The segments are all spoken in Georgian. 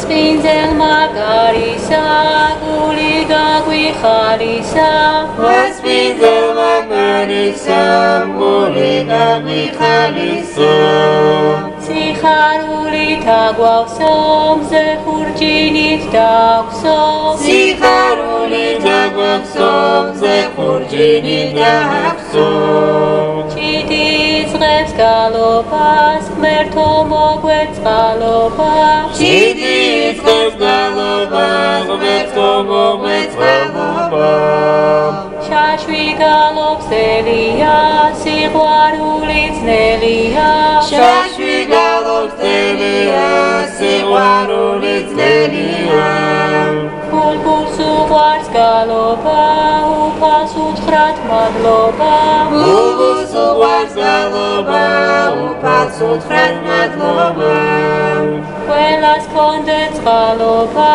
მასპინძელმა გარისა გული გაგვიხარისა მასპინძელმა გარისა გული გაგვიხარისა სიხარულით აგვავსო მზე ხურჯინით დაგვსო სიხარულით აგვავსო მზე ხურჯინით დაგვსო ჭიდიწყებს გალობას ღმერთო მოგვეწყალობა ჭიდიწყებს გალობას ღმერთო მოგვეწყალობა შაშვი გალობს ელია სიყვარული ძნელია შაშვი გალობს ელია სიყვარული ძნელია ბულბულს უყვარს გალობა უფალს უთხრათ მადლობა ბულბულს უყვარს გალობა უფალს უთხრათ მადლობა ყველას კონდეთ წყალობა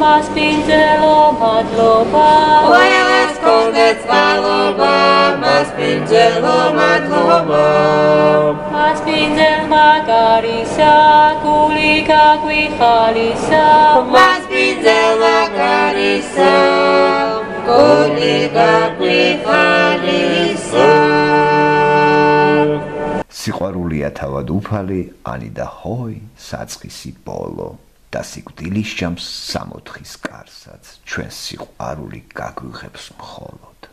მასპინძელო მადლობა ყველას კონდეთ წყალობა მასპინძელო მადლობა მასპინძელმა გარისა გული გაგვიხარისა მასპინძელმა გარისა გული გაგვიხარისა სიყვარულია თავად უფალი ანი და ჰოი საწყისი ბოლო და სიკვდილის ჭამს სამოთხის კარსაც ჩვენ სიყვარული გაგვიღებს მხოლოდ